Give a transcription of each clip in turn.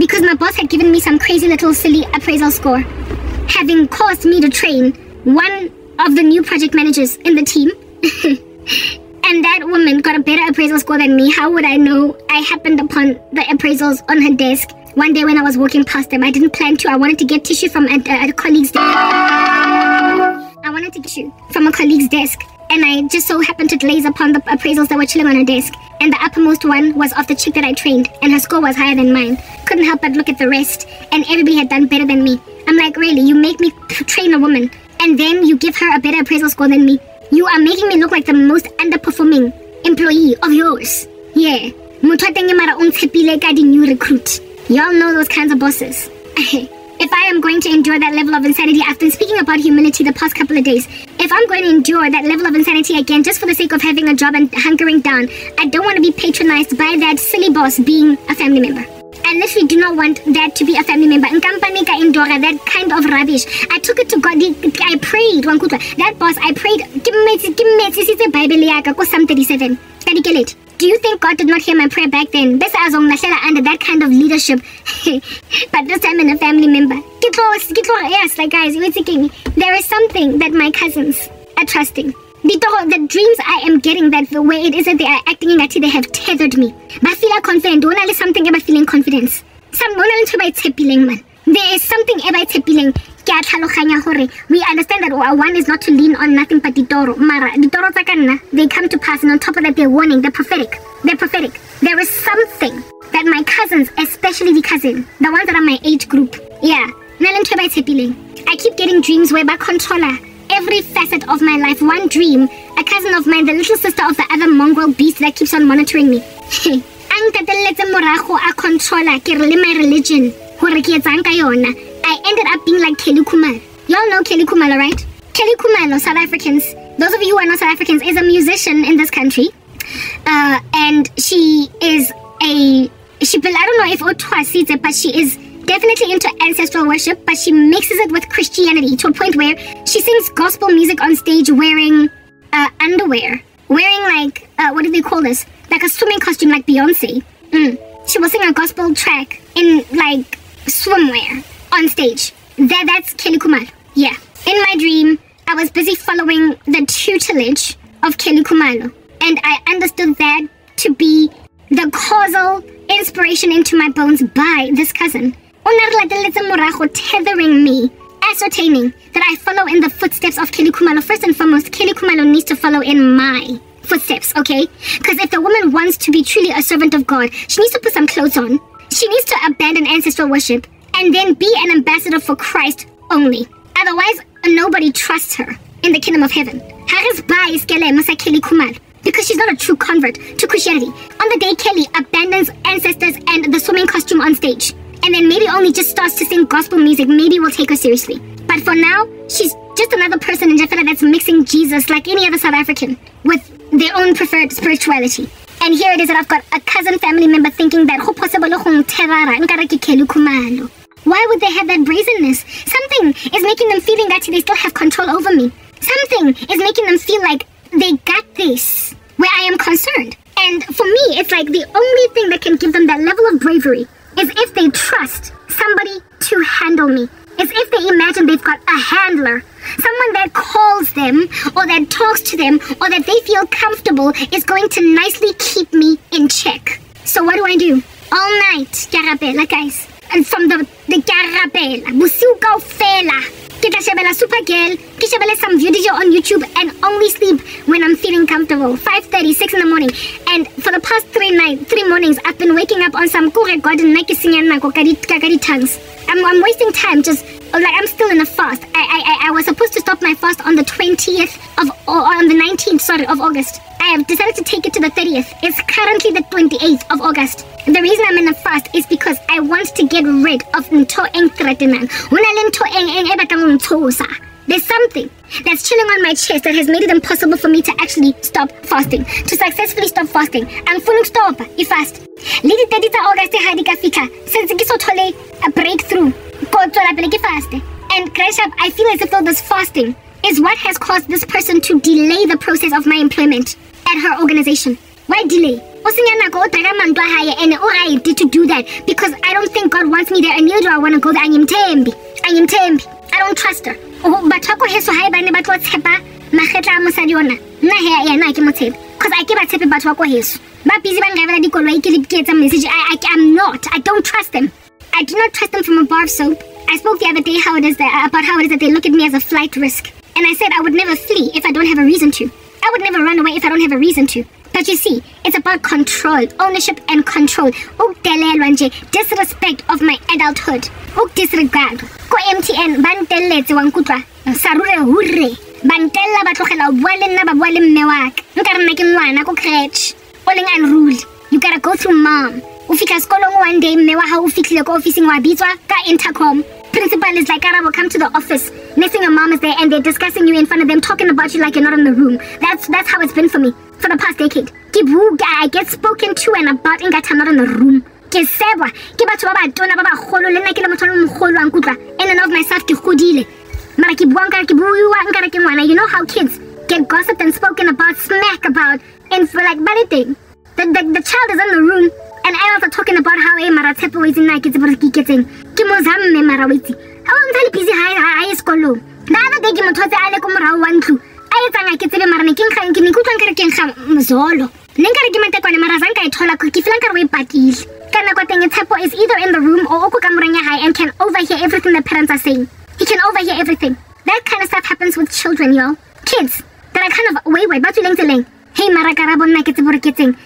because my boss had given me some crazy little silly appraisal score, having caused me to train one of the new project managers in the team. And that woman got a better appraisal score than me. How would I know? I happened upon the appraisals on her desk one day when I was walking past them. I didn't plan to. I wanted to get tissue from a colleague's desk. I wanted to get tissue from a colleague's desk. And I just so happened to glaze upon the appraisals that were chilling on her desk. And the uppermost one was of the chick that I trained. And her score was higher than mine. Couldn't help but look at the rest. And everybody had done better than me. I'm like, really? You make me train a woman, and then you give her a better appraisal score than me? You are making me look like the most underperforming employee of yours. Yeah. New recruit. Y'all know those kinds of bosses. If I am going to endure that level of insanity, I've been speaking about humility the past couple of days. If I'm going to endure that level of insanity again, just for the sake of having a job and hunkering down, I don't want to be patronized by that silly boss being a family member. I literally do not want that to be a family member. That kind of rubbish. I took it to God. I prayed. That boss, I prayed. Psalm 37. Do you think God did not hear my prayer back then? Under that kind of leadership. But this time in a family member. Yes, like guys, there is something that my cousins are trusting. The dreams I am getting, that the way it is that they are acting in they have tethered me. But I feel confident. Don't I something about feeling confidence? There is something about tepiling. We understand that one is not to lean on nothing but ditoro. Mara, ditoro takana, they come to pass, and on top of that, they're warning, they're prophetic. They're prophetic. There is something that my cousins, especially the cousin, the ones that are my age group, yeah, I keep getting dreams where by controller every facet of my life. One dream, a cousin of mine, the little sister of the other mongrel beast that keeps on monitoring me. My religion. I ended up being like Kelly Kumalo. Y'all know Kelly Kumalo, right? Kelly Kumalo, South Africans. Those of you who are not South Africans, is a musician in this country. And she is I don't know if Otwa sees it, but she is definitely into ancestral worship, but she mixes it with Christianity to a point where she sings gospel music on stage wearing underwear. Wearing like, what do they call this? Like a swimming costume like Beyonce. She will sing a gospel track in like swimwear on stage. That's Kelly Kumalo. Yeah. In my dream, I was busy following the tutelage of Kelly Kumalo. And I understood that to be the causal inspiration into my bones by this cousin. Tethering me, ascertaining that I follow in the footsteps of Kelly Kumalo. First and foremost, Kelly Kumalo needs to follow in my footsteps, okay? Because if the woman wants to be truly a servant of God, she needs to put some clothes on. She needs to abandon ancestral worship and then be an ambassador for Christ only. Otherwise, nobody trusts her in the kingdom of heaven. Because she's not a true convert to Christianity. On the day Kelly abandons ancestors and the swimming costume on stage, and then maybe only just starts to sing gospel music, maybe we'll take her seriously. But for now, she's just another person in Jafela that's mixing Jesus like any other South African with their own preferred spirituality. And here it is that I've got a cousin family member thinking that why would they have that brazenness? Something is making them feeling that they still have control over me. Something is making them feel like they got this, where I am concerned. And for me, it's like the only thing that can give them that level of bravery is if they trust somebody to handle me. It's if they imagine they've got a handler, someone that calls them or that talks to them or that they feel comfortable is going to nicely keep me in check. So what do? All night, Karabela, guys. And from the Karabela, Busuka Fela. Kita Supergirl, kita some video on YouTube and only sleep when I'm feeling comfortable. 5:30, 6 in the morning. And for the past 3 mornings, I've been waking up on some Kore Garden tongues. I'm wasting time just like I'm still in a fast. I was supposed to stop my fast on the 20th on the 19th, of August. I have decided to take it to the 30th. It's currently the 28th of August. The reason I'm in a fast is because I want to get rid of there's something that's chilling on my chest that has made it impossible for me to actually stop fasting. To successfully stop fasting. I'm fully stop if fast. Lady 30th August since a breakthrough. And crash up, I feel as if all this fasting is what has caused this person to delay the process of my employment at her organization. Why delay? And to do that because I don't think God wants wants me there and neither do I want to go there. I am tembi. I don't trust her. Oh, but wako heso hai bane batho tshepa magetla a mosadi ona. Nna he yena ke motshepe. Cause I ke ba tshepe batho wako heso. Ba busy ba ngabela dikoloi ke tsa message. I'm not. I don't trust them. I do not trust them from a bar of soap. I spoke the other day about how it is that they look at me as a flight risk. And I said I would never flee if I don't have a reason to. I would never run away if I don't have a reason to. But you see, it's about control, ownership and control. Disrespect of my adulthood. Disregard. Ko MTN, banteletse wa nkutwa. Sarure hurre. Bantella ba tlogela bua le nna ba bua le mme wa ka. Nka re nna ke ngwana ko crèche. O leng unruly. You gotta go through mom. O fika sekolong one day mme wa ha o fitlile ko officing wa bitswa ka intercom. Principal is like, Karabo, come to the office. Next thing your mom is there and they're discussing you in front of them, talking about you like you're not in the room. That's how it's been for me for the past decade. I get spoken to and about and I'm not in the room. In and of myself, you know how kids get gossiped and spoken about, smack about, and for like anything. The child is in the room and adults are talking about how Maratepo is in like it's about getting. Kimozam Marawiti. How I'm busy high school. The other day, Gimotoza Alekomara one two. I think I get to be Maranikin and Kinikutan Mazolo. Nenkarigimata Marazanka told a cookie flanker way parties. Kanakoting Tepo is either in the room or Okukamranga high and can overhear everything the parents are saying. He can overhear everything. That kind of stuff happens with children, y'all. Kids that are kind of wayward, but you link. Hey Marakarabo Naketsabur getting.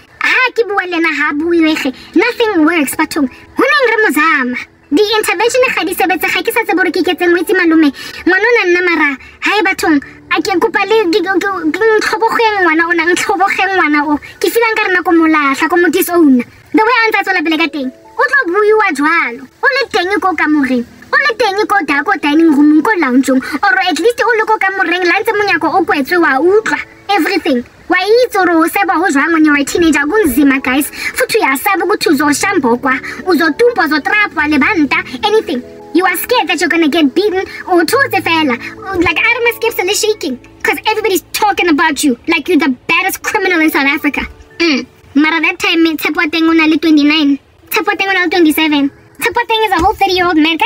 Nothing works, but the intervention I can the way answers all obligating. You are Juan. Only thing you go Camuring. Only thing you go Dago dining room go lounge or at least all go Camuring Lanzamunako Opo through our everything. Why it's or Saba who's wrong when you're a teenager? Gunzima guys. Futuya Sabagutuzo Shambokwa, Uzo Tumpos or Trapa Levanta, anything. You are scared that you're gonna get beaten or towards the fella. Like Adam escapes and is shaking. Because everybody's talking about you like you're the baddest criminal in South Africa. Mara that time Tapoteng only 29. Tapoteng only 27. Tapoteng is a whole 30-year-old man.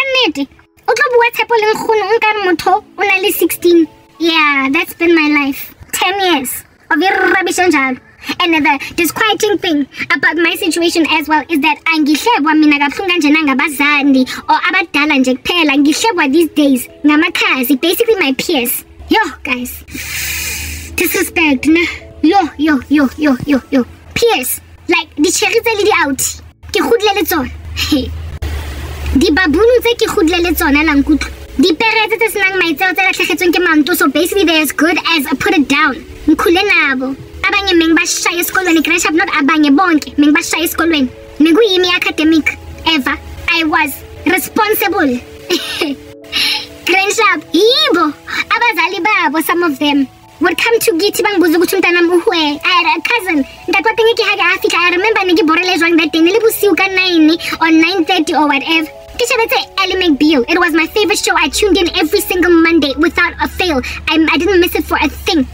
Only 16. Yeah, that's been my life. 10 years of rubbish and job. And the disquieting thing about my situation as well is that angihlebwa mina kabuhlungu nje ngabazali or abadala nje kuphela ngihlebwa these days ngamakhazi, basically my peers. Yo guys, disrespect na. Yo peers, like the cherries are really out. Ke khudlele tsona. Di babunu tse ke khudlele tsona la nkutlo. Di peretse tse senang maitseo tse latlhegetsweng ke manto, so basically they're as good as put it down. Nkhule nabo. Abanye meng ba shaya esikolweni, crash up not abanye bonke meng ba shaya esikolweni. Menguyimi academic ever. I was responsible. Crash up yibo abazali babo, some of them would come to githi bangibuza ukuthi umntana muhwe. I had a cousin ntakwatenge ke haga afika. I remember ngiborelezwa that day nilibusiku ka 9 or 9:30 or whatever. Ellie McBeal. It was my favorite show. I tuned in every single Monday without a fail. I didn't miss it for a thing.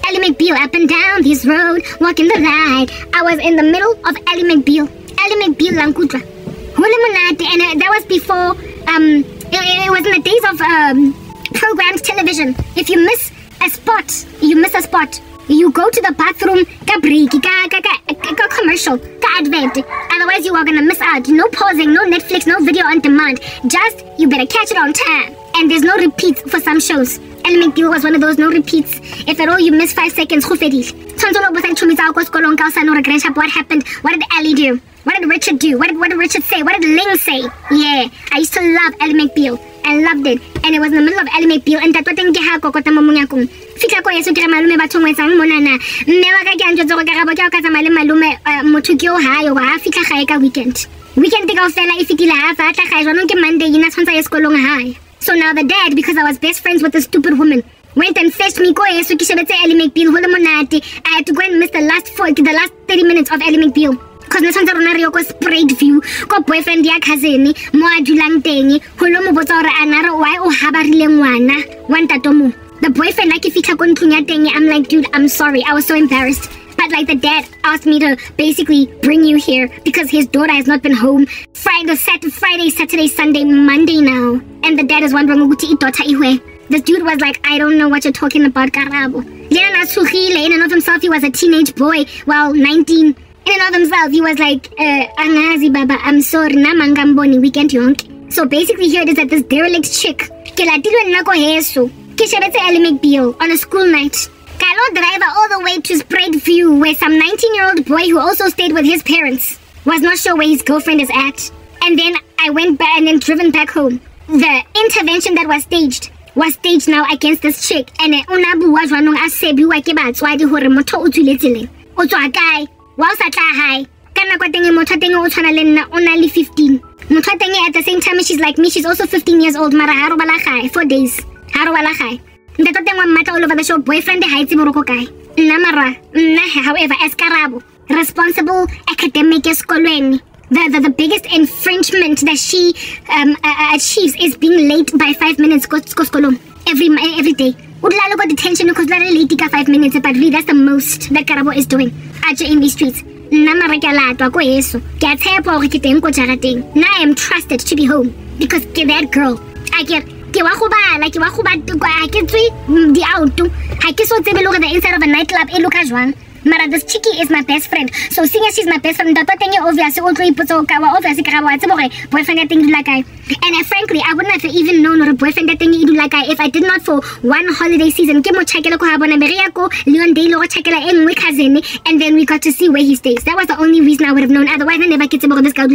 Ellie McBeal, up and down this road, walking the ride. I was in the middle of Ellie McBeal. Ellie McBeal Lankutra. And that was before, it was in the days of programmed television. If you miss a spot, you miss a spot. You go to the bathroom, ka break, ka commercial, ka advert. Otherwise you are gonna miss out. No pausing, no Netflix, no video on demand. Just, you better catch it on time. And there's no repeats for some shows. Ellie McBeal was one of those no repeats. If at all you miss 5 seconds, what happened? What did Ellie do? What did Richard do? What did Richard say? What did Ling say? Yeah, I used to love Ellie McBeal. I loved it. And it was in the middle of Ellie McBeal. And Fika ko yeso kira malume ba thongwe tsang monana mme wa ka ke antjotse go Karabo ke ka tsamaya le malume motho ke o hayo wa fika gae ka weekend ka fela e fitile ha fa tla ga jwanong ke Monday ina tshwantsa ye sekolong hae. So now the dad, because I was best friends with the stupid woman, went and fetched me ko yeso ke shebetse Ellie McBeal hole monate. I had to go and miss the last 30 minutes of Ellie McBeal because ne tshwantsa rona re yo ko spread view ko boyfriend ya cousin mo a dulang teng holo mo botsa gore anare why o habarile ngwana wa ntatomo. The boyfriend like if he I'm like, dude, I'm sorry. I was so embarrassed. But like the dad asked me to basically bring you here because his daughter has not been home Friday, Saturday, Sunday, Monday now. And the dad is wondering ukuthi idota iwe. This dude was like, I don't know what you're talking about, Karabo. In and of himself, he was a teenage boy. Well, 19. In and of himself, he was like, Angazi Baba, I'm sorry, namangamboni weekend yonke. So basically here it is that this derelict chick, on a school night. Kalo driver all the way to Spread View, where some 19-year-old boy who also stayed with his parents was not sure where his girlfriend is at. And then I went back and then driven back home. The intervention that was staged now against this chick. And unabu was running as sebi wa ke batswadi hore motho o tswiletsele. O tswa kae? Wa sa tla hae. Kana kwa teng motho teng o tshwana le nna o na le 15. Motho teng at the same time she's like me, she's also 15 years old. Mara ha ro bala gae 4 days. Ha ro bala gae. Ntato teng wa mmata all over the show, boyfriend ha itse boroko kae. Nna however, as Karabo, responsible academic esikolweni, the biggest infringement that she achieves is being late by 5 minutes every day. Udlalo got detention because very late 5 minutes, but really that's the most that Karabo is doing out in these streets. Now I am trusted to be home because that girl, I get the inside of a nightclub. Mara, this chickie is my best friend. So seeing as she's my best friend, obviously boyfriend and frankly, I wouldn't have even known what a boyfriend if I did not for one holiday season. And then we got to see where he stays. That was the only reason I would have known. Otherwise, I never get to this guy all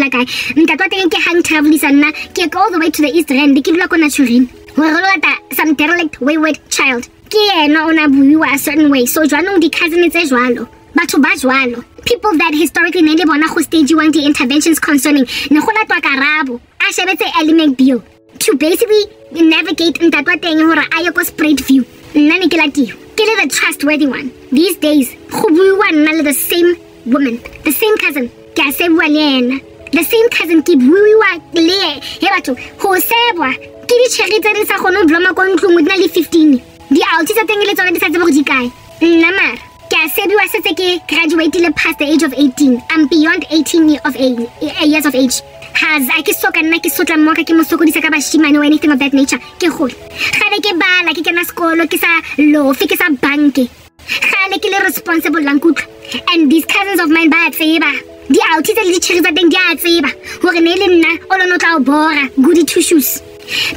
the way to the East End. Some derelict, wayward child. A certain way. So the cousin is jwalo. Batho ba jwalo. People that historically nele bona go stage you want the interventions concerning ne go latwa Karabo a shebetse element bill to basically navigate ntatwa teng hore a ye ko Spread View. Nna ne ke latio ke le the trustworthy one. These days go buiwa nna le the same woman, the same cousin ke a se bua le yena, the same cousin ke buiwa le he batho go sebwa ke di cherry tse di sa gone bloma ko ntlong o le 15. The outies are thinking let's decide about the guy. Namar, I said graduated past the age of 18. I'm beyond 18 years of age. Has I kiss soka na kiss sotla moka ke mosoko di saka ba shimane or anything of that nature. Ke khole. Gale ke bala ke kana skolo ke sa lofi ke sa banke. Gale ke le responsible lankutla. And these cousins of mine ba tseba. The outies are the cherries that they are tseba. Hore ne le nna o lo no tla o bora goody two shoes.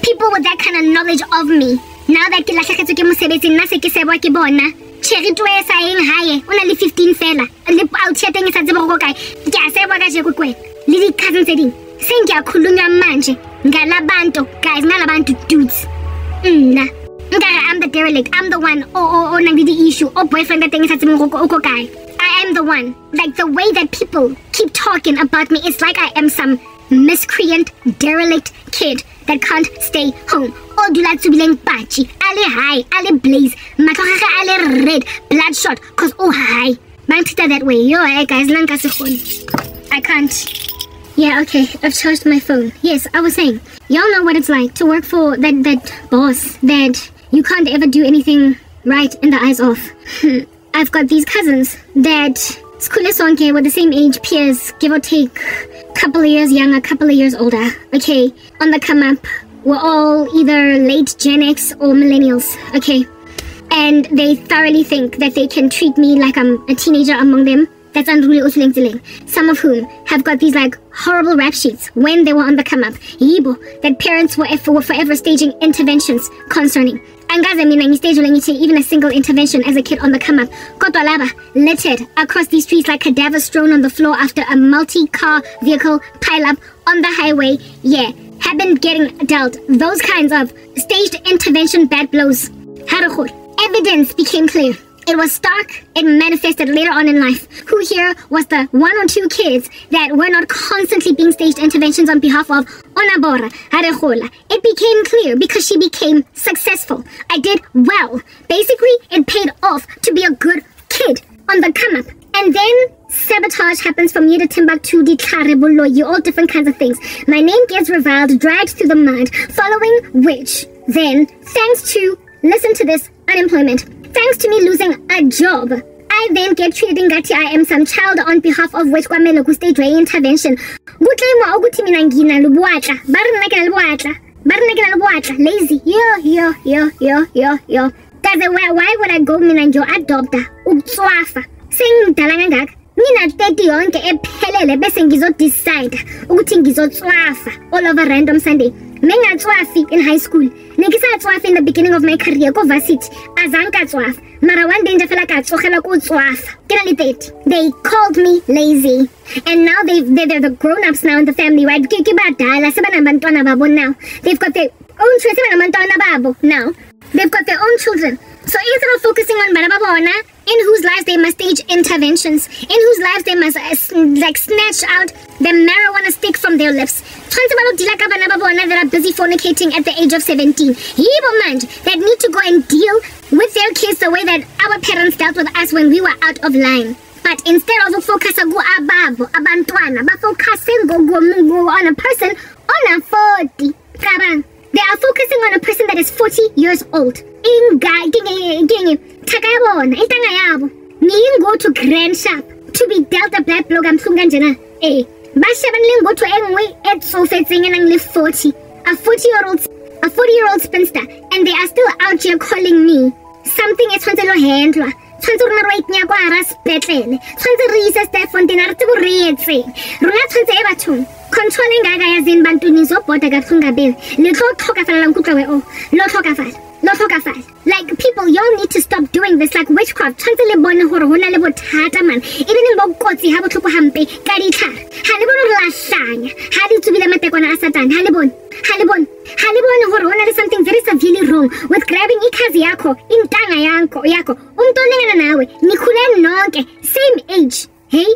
People with that kind of knowledge of me. Now that ke latlhegetswe ke mosebetsi nna se ke sebwa ke bona cherry twe sa eng hae o na le 15 fela le out ya teng sa tsebo go kae ke a sebwa ka jeko kwe le di cousins eding seng ke a khulunywa manje ngalabantu guys ngalabantu dudes nna I'm the derelict, I'm the one nang the issue boyfriend that teng sa tsebo go kae. I am the one. Like the way that people keep talking about me, it's like I am some miscreant derelict kid that can't stay home. O dula tsubileng patchi, ale high, ale blaze, matlogaga ale red, bloodshot, cause oh hi. Bantita that way. Yo, guys, I can't. Yeah, okay, I've charged my phone. Yes, I was saying, y'all know what it's like to work for that boss that you can't ever do anything right in the eyes of. I've got these cousins that skule sonke were the same age, peers, give or take, couple of years younger, couple of years older. Okay, on the come up, we're all either late Gen X or millennials. Okay, and they thoroughly think that they can treat me like I'm a teenager among them. That's unruly usuleng tileng. Some of whom have got these like horrible rap sheets when they were on the come up. Yibo, that parents were forever staging interventions concerning. Angaze mina ngistage even a single intervention as a kid on the come up. Kodwa laba littered across these streets like cadavers strewn on the floor after a multi-car vehicle pile-up on the highway. Yeah, have been getting dealt those kinds of staged intervention bad blows. Harakhul. Evidence became clear. It was stark, it manifested later on in life. Who here was the 1 or 2 kids that were not constantly being staged interventions on behalf of Onabora, Harehola? It became clear because she became successful. I did well. Basically, it paid off to be a good kid on the come up. And then sabotage happens from here to Timbuktu, Karabo, all different kinds of things. My name gets reviled, dragged through the mud, following which, then, thanks to, listen to this, unemployment. Thanks to me losing a job, I I then get treated ingati I am some child on behalf of which kwamele ku stage way intervention. Kutlema ukuthi mina ngina lubuatla. Barnekela lubuatla. Lazy. Yo. Kaze why would I go mina ngyo adopta? Utswafa. Sengidala kangaka. Mina 30 yonke ephelele bese ngizodecide ukuthi ngizotswafa all over random Sunday. Mengatswafi in high school. Ngisatswafa in the beginning of my career ko varsity. Azanka tswafa. Mara one day nje fela ka tsogela ku tswafa. They called me lazy. And now they're the grown-ups now in the family, right? Ke badala sebanabantwana babo now. They've got their own children now. They've got their own children. So instead of focusing on Barababona, in whose lives they must stage interventions, in whose lives they must snatch out the marijuana stick from their lips, that are busy fornicating at the age of 17. That need to go and deal with their kids the way that our parents dealt with us when we were out of line. But instead of focusing on a person on a 40. They are focusing on a person that is 40 years old. Go to Grand Shop to be dealt a black blog and Funganjana. Go to Engway at Sofetzing and 40. A 40-year-old spinster, and they are still out here calling me something is on the handler. Controlling gaga as in Bantuni so bota gafunga bill. Little like people, y'all need to stop doing this like witchcraft. Even in Bokoti, have to hampe, Karita, Halibon, Hadi to be the Matekona Satan, Halibon, Horona is something very severely wrong with grabbing Ikaziako, in Tangayanko, Yako, Umtoling Nikulen Noge, same age, hey?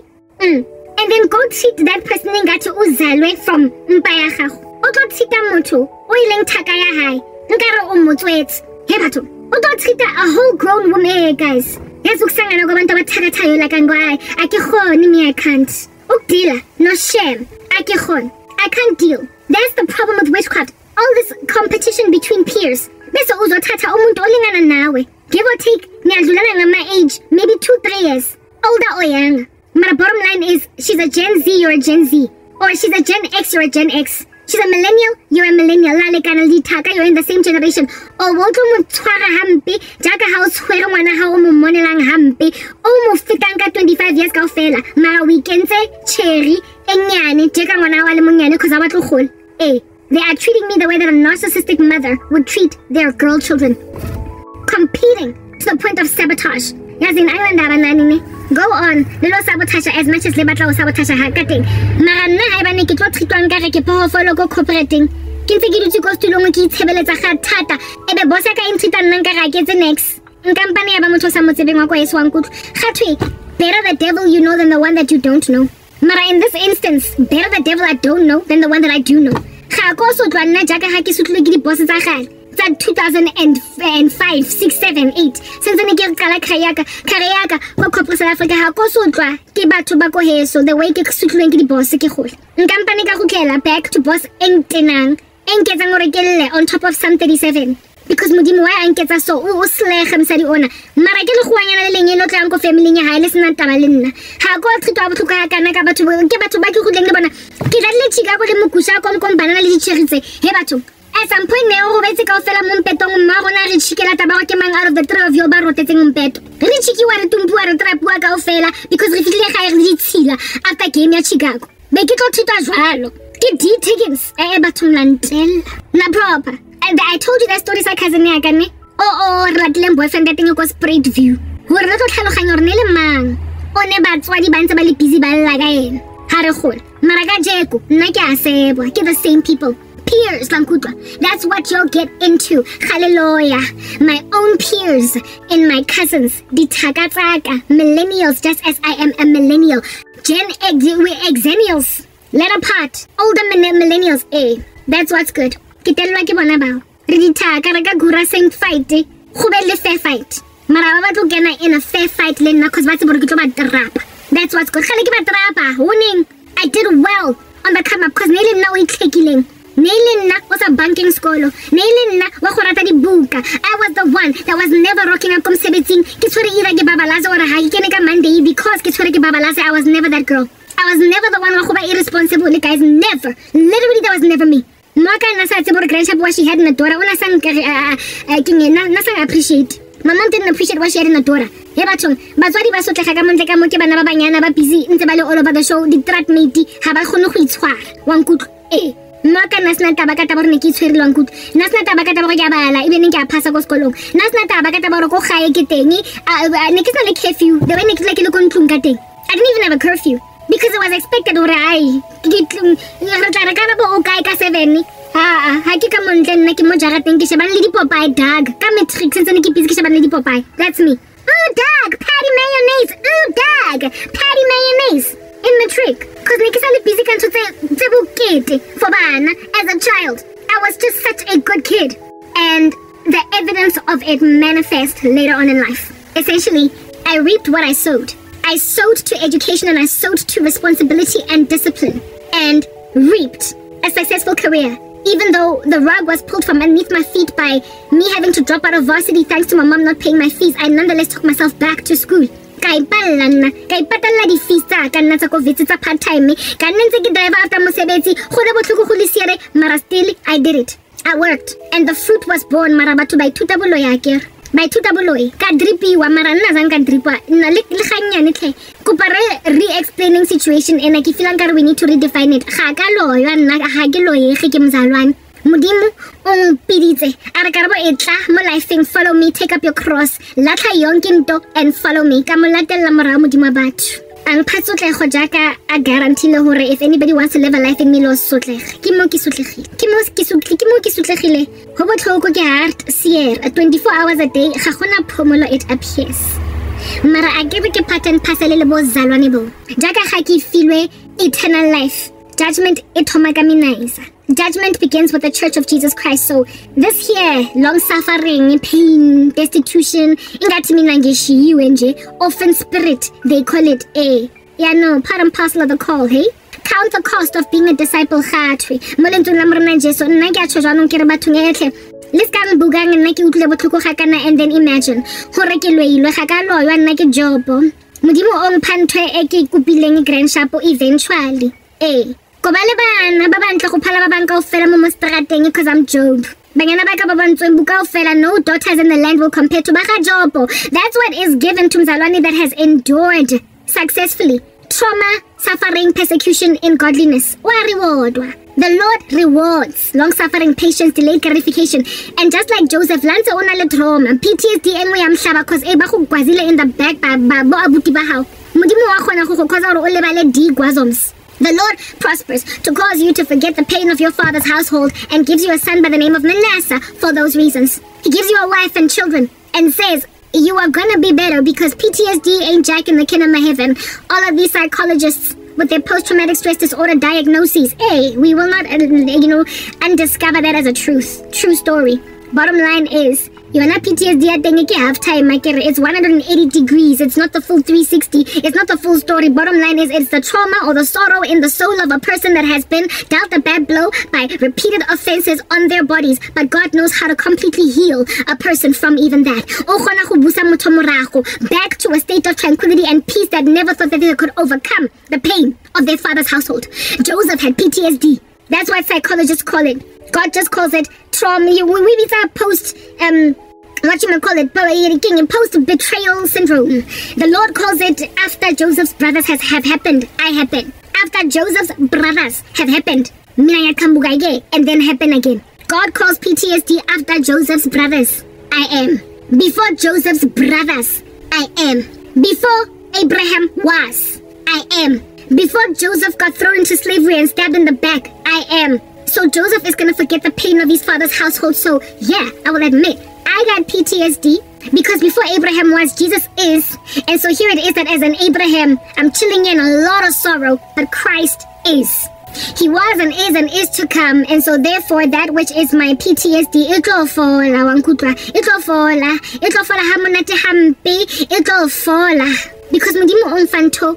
And then go treat that person in Gato Uzalwe from Mpayaha. Oto Tita Moto, Oiling Takaya High, Ngaro Umutwet, Hebato. Oto Tita, a whole grown woman, guys. Yes, Uksanga no Gomanta Takatayo like Angwai, Akihon, Nimi, I can't. Ukdila, no shame. Akihon, I can't deal. That's the problem with witchcraft. All this competition between peers. Beso Uzo Tata Umutoling nawe. Give or take, Nyazulana my age, maybe 2-3 years. Older or young. My bottom line is, she's a Gen Z, you're a Gen Z. Or she's a Gen X, you're a Gen X. She's a millennial, you're a millennial. You're in the same generation. Or Jaka house Omo fitanga 25 years ka fela. Mara weekends cherry enyane jeka ngwana wa le monyane cuz abatlo they are treating me the way that a narcissistic mother would treat their girl children. Competing to the point of sabotage. Yazin island abanani. Go on, little sabotage as much as Lebatla sabotage hakating. Marana ibane ke tlo treatwang ka re ke phofolo go cooperating. Ke ntse ke dutse go stulong ke itshebeletsa ga thata. Ebe boss ka intreata nna ka ra ke tse next. Nkampane ya ba motho sa motsebeng wa kwa eswang kutlo. Gatwe, better the devil you know than the one that you don't know. Mara in this instance, better the devil I don't know than the one that I do know. Ga go so twa nna jaka ga ke sutlwe ke di boss tsa gale. 2005, 6, 7, 8. Since I get Kariaka, for South Africa, how go so dry? Give back to Bako here, so the way to suit the boss. Nkampanika Hukela back to boss Entenang, Enketangorigele on top of Sam 37. Because Mudimu and Keta so Slechem Sariona. Maragel Huana Lino Tranco family, Highlis and Tamalina. How go to Kanaka to get back to Baku. Kidale Chicago Mukusha con Banali Cherise, Hebatu. At some point, Neo Vesical Felamon Petong Marona Richikela Tabakamang out of the tree of your bar rotating on pet. Richiki wanted to do a trap work of Fela because Richie hired Zila after came at Chicago. Make it all to Tajalo. Get D tickets, Ebatum Lantel. Na proper. And I told you that story like Kazanagane. Oh, Ratlem boyfriend that thing was great view. Who are not Halohan or Neleman. One about Swadi Bansabali busy by Lagain. Harahul. Maragajeku, Naka Sebo, get the same people. Peers, Lankutwa. That's what you'll get into. Hallelujah. My own peers and my cousins. The Tagataka. Millennials, just as I am a millennial. Gen X, we Xennials. Let apart. Older millennials, eh. That's what's good. Kitelwa ke bona bao. Re ditaka re ka gura seng fight. Go be le fair fight. Mara ba tlo kena in a fair fight le nna cuz ba tsebo re ke tlo ba trap. That's what's good. Khale ke ba trapa. Winning. I did well on the come up cuz nele nna o itlhekileng. Nele nna o sa banking skolo. Nailinna wa go rata dibuka. I was the one that was never rocking up komsebetsing. Ke tshwere ira ke babalaze ora ha ke kene ka Monday because ke tshwere ke babalaze. I was never that girl. I was never the one who was irresponsible, guys. Never. Literally, that was never me. Mwaka nasa tsebo grandship what she had in the daughter. Una sang nasa appreciate. My mom didn't appreciate what she had in the daughter. He batong batswadi ba sotlega ka montle ka mo ke bana ba banyana ba busy ntse ba le all over the show. Di tratmate ha ba khone go itshwara. Wa nkutlo. Mwaka nasna taba ka taba re ne ke itshwere lwa nkutlo. Nasna taba ka taba go ya bala ebe ne ke a phasa go sekolong. Nasna taba ka taba go gae ke teng. Ne ke sa le curfew. The way ne ke tla ke le go ntlong ka teng. I didn't even have a curfew. Because it was expected or I Karabo okay ka 7. Ha ke ka montle nna ke mo jarateng ke shebana le Popeye dog. Ka matrix sense ne ke busy ke shebana le Popeye. That's me. Ooh dog, patty mayonnaise. Ooh dog, patty mayonnaise. In matric. Cause ne ke sa le busy ka ntse bukete for bana as a child. I was just such a good kid. And the evidence of it manifests later on in life. Essentially, I reaped what I sowed. I sowed to education and I sowed to responsibility and discipline and reaped a successful career. Even though the rug was pulled from underneath my feet by me having to drop out of varsity thanks to my mom not paying my fees, I nonetheless took myself back to school. Kai patala di fees tsa ka nna tsa ko vitsi tsa part time ka nne ntse ke drive after mosebetsi go le botlhoko go le siare mara still I did it. I worked and the fruit was born mara batho ba ithuta boloya by tuta boloi ka dripiwa mara nna zanga dripwa nna le ganyane tle kopa re-explaining situation and ke feel like we need to redefine it ga ka loyo nna ga ke loyege ke mzalwane modimo o piditse are Karabo etla mo lifeng follow me take up your cross latla yonke nto and follow me ka molatella mora modimo batho ang phatsotlego jaka a guarantee le hore if anybody wants to live a life in me lo sotlege ke mo ke sotlegile ho botlhoko ke heart Sierra 24 hours a day ga gona phomolo it appears mara a ke pattern pasele le bo zalwane bo jaka ga ke filwe eternal life judgment it thoma ka minaisa. Judgment begins with the Church of Jesus Christ. So this here, long suffering, pain, destitution, orphan spirit, they call it a. Yeah, no, part and parcel of the call, hey? Count the cost of being a disciple. Let's and then imagine. Eventually. Kobale bana ba bantle go phala ba bang kaofela mo mostrateng because I'm Job. Banyana ba ka ba bantsweng buka ofela no daughters in the land will compare to baga Job. That's what is given to mzalwane that has endured successfully trauma, suffering, persecution in godliness. Wa rewardwa. The Lord rewards long suffering, patience, delayed gratification. And just like Joseph, lanse ona le trauma, PTSD enwe ya mhlaba cause e ba go gwazile in the back ba bo abuti ba hao. Modimo wa khona go cause gore o lebale di gwazoms. The Lord prospers to cause you to forget the pain of your father's household and gives you a son by the name of Manasseh for those reasons. He gives you a wife and children and says, you are gonna be better because PTSD ain't jack in the kingdom of heaven. All of these psychologists with their post-traumatic stress disorder diagnoses, we will not, undiscover that as a true story. Bottom line is, you're not PTSD at the half time, it's 180 degrees, it's not the full 360, it's not the full story. Bottom line is, it's the trauma or the sorrow in the soul of a person that has been dealt a bad blow by repeated offenses on their bodies, but God knows how to completely heal a person from even that. Back to a state of tranquility and peace that never thought that they could overcome the pain of their father's household. Joseph had PTSD. That's what psychologists call it. God just calls it trauma. We post post-betrayal syndrome. The Lord calls it after Joseph's brothers have happened. I happen. After Joseph's brothers have happened. And then happen again. God calls PTSD after Joseph's brothers. I am. Before Joseph's brothers. I am. Before Abraham was. I am. Before Joseph got thrown into slavery and stabbed in the back. I am. So Joseph is going to forget the pain of his father's household. So yeah, I will admit, I got PTSD because before Abraham was, Jesus is. And so here it is that as an Abraham, I'm chilling in a lot of sorrow, but Christ is. He was and is to come. And so therefore, that which is my PTSD, it'll fall, Because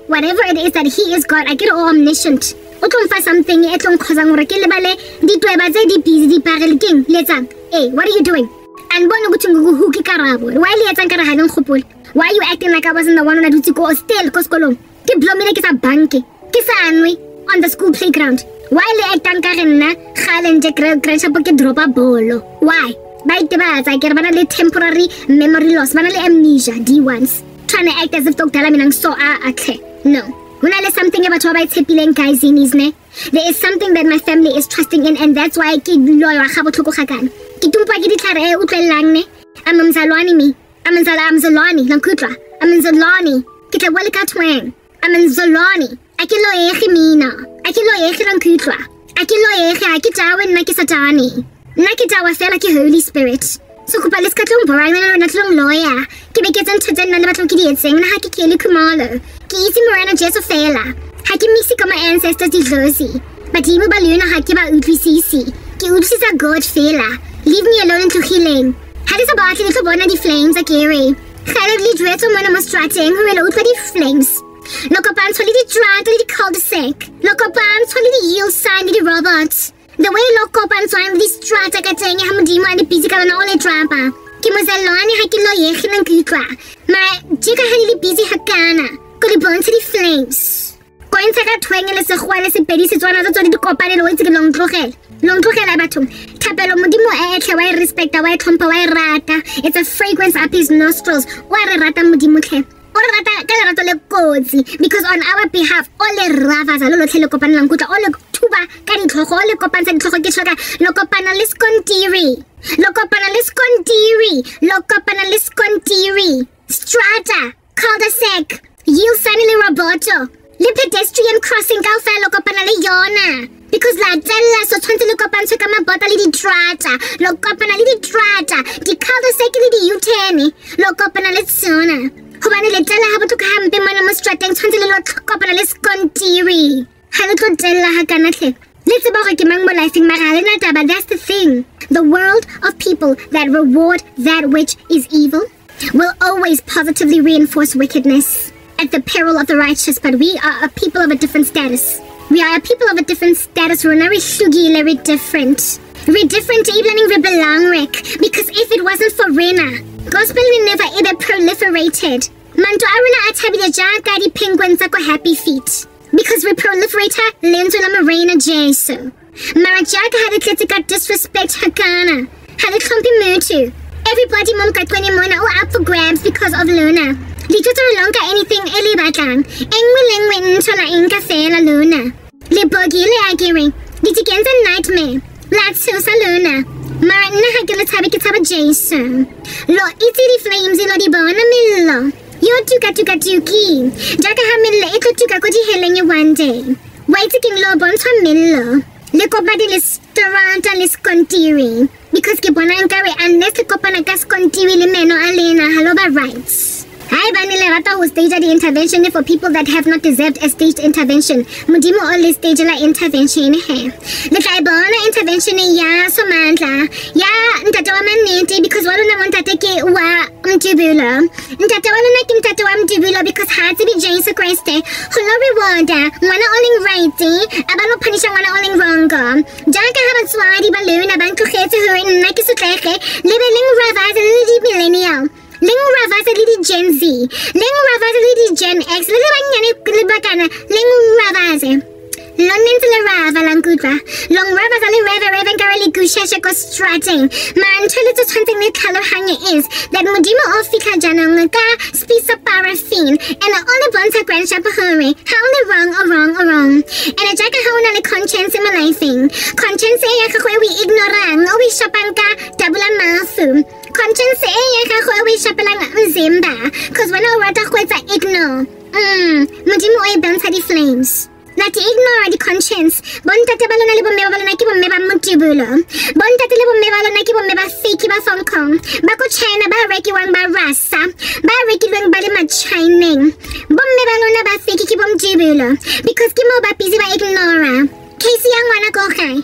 whatever it is that he is God, I get all omniscient. o tlo mfa something e tlo nkgozang gore ke lebale ditweba tse di busy di parele keng letsang. Hey, what are you doing? And bona ukuthi nguhu ke Karabo. Why le etsang ka re ha le nkgopole? Why are you acting like I wasn't the one who dutse go still ko sekolong? Ke blomile ke sa banke. Ke sa anwe on the school playground. Why le acting ka re nna gale nje grade ke dropa bolo? Why? Ba itebatsa ke re bana le temporary memory loss, bana le amnesia, D1s. Trying to act as if Dr. Laminang so okay. No. When I let something about what I tepileng guys in isne. There is something that my family is trusting in, and that's why I keep loyal ga botlhoko ga kana. Ke tumpa ke ditlhare e utlwelang ne. I'm Mzalwani me. I'm Mzalwani lankutla. I'm Mzalwani. Ke tla bua le ka twang. I'm Mzalwani. A ke loyege mina. A ke loyege lankutla. A ke loyege a ke tawe nna ke satani. Nna ke tawa fela ke Holy Spirit. So kupa let's cut on borang na tlong lawyer. Ke be ke tsentse nna le batlo ke di etseng na ha ke kele kumalo. Ke itse morana Jesu fela. Ha ke mixi ka my ancestors di dlosi. But imo ba luna ha ke ba utlwisisi. Ke utlwisisa God fela. Leave me alone into healing. Ha di sa ba ke tlo bona di flames a kere. Gale di dweto mona mo strateng ho le utlwa di flames. Loko pan tshwali di drag di cul-de-sac. Loko pan tshwali di yield sign di robots. The way loko pan tshwali di strata ka teng ha modimo a di busy ka na ole trapa. Ke Mzalwani ha ke loyege nang kutwa. Ma jika ha di busy ha kana. Ko di bontsha di flames. Ko ntse ka tweng le segwale se pedi se tswana tso di kopane le o itse ke long tlogela bathong. Thapelo modimo e tle wa respecta wa tlhompha wa rata. It's a fragrance up his nostrils. Wa re rata modimo tle. O re rata ka lerato le kotsi because on our behalf all the ravas a lo tlhele kopanelang kutla all thuba ka ditlhogo le kopantsha ditlhogo ke tlhoka lo kopana le skontiri. Lo kopana le skontiri. Strata, cul-de-sac, yield sanile roboto. Le pedestrian crossing ka fa lo kopana le yona. Because la tsella so tshwantse le kopantshe ka mabota le di trata. Lo kopana le di trata. Di cul-de-sac le di U-turn. Lo kopana le tsona. Hobane le tsella ha botho ka hampe mona mo strateng tshwantse le lo kopana le skontiri. Ha le tlo tsella ha kana tle. Let's about ke mang mo lifeng mara le nata, but that's the thing. The world of people that reward that which is evil will always positively reinforce wickedness at the peril of the righteous, but we are a people of a different status. We are a people of a different status. We're very different. We're different even in Rebelangric, because if it wasn't for Rena, gospel will never ever proliferated. Manto aruna atabile jaka di penguins ako happy feet. Because we proliferator lenzo la marina Jesu. Marajaka had a critical disrespect hakana. Had a clumpy mutu. Everybody mom katweni mona all up for grabs because of Luna. Dito to longa anything eli batang. Engwilengwe ntola inka fela Luna. Le bogi le agiri. Ditigenza nightmare. Latso sa Luna. Mara na hagila tabi kitaba Jesu. Lo iti di flames ilo di bona millo. Yo tuka tuki. Jaka hamille ito tuka ko di helenye one day. Waiti king lo bonto millo. Le kopadi le staranta le skontiri. Because ke bona nkare unless le kopana ka skontiri le meno alena haloba rights. Hai banile rata ho stage the intervention for people that have not deserved a staged intervention. Modimo all stage la intervention he. Le tla bona intervention ya somandla. Ya ntate wa manete because walo na montate ke wa mtibula. Ntate walo na ke ntate wa mtibula because ha tse di Jesu Christ. Holo rewarda. Mwana oling righty. Abalo punisha mwana oling wrongo. Jaka ha batswadi ba luna ba ntlogetse ho nna ke sotlege. Lebeling ravas le millennial. Lengu ravasa lidi Gen Z. Lengu ravasa lidi Gen X. Lili banyane kulibakana. Lengu ravasa. London le rava langudra. Long ravasa le reven karali gushesha ko strating. Man tulito something le color hanga is that mudimo ofika jananga spisa paraffin and all the bonta grand shapahore. How le wrong. And a jaka hauna le conscience in my lifing. Conscience yakakwe we ignorant. O we shapanka tabula mafu. Conscience we shapelang mzimba. Cause when I rata kweta ignore. Mudimo e bounce the flames. Nati ignore the conscience. Bontate balo na libo meba balo na kibo meba mutibulo. Bontate libo meba balo na kibo meba fake ba Hong Kong. Bako China ba reki wang ba rasa. Ba reki wang ba lima chining. Bom meba balo na ba fake kibo mtibulo. Because kimo ba busy ba ignore. Casey yang wana ko kay.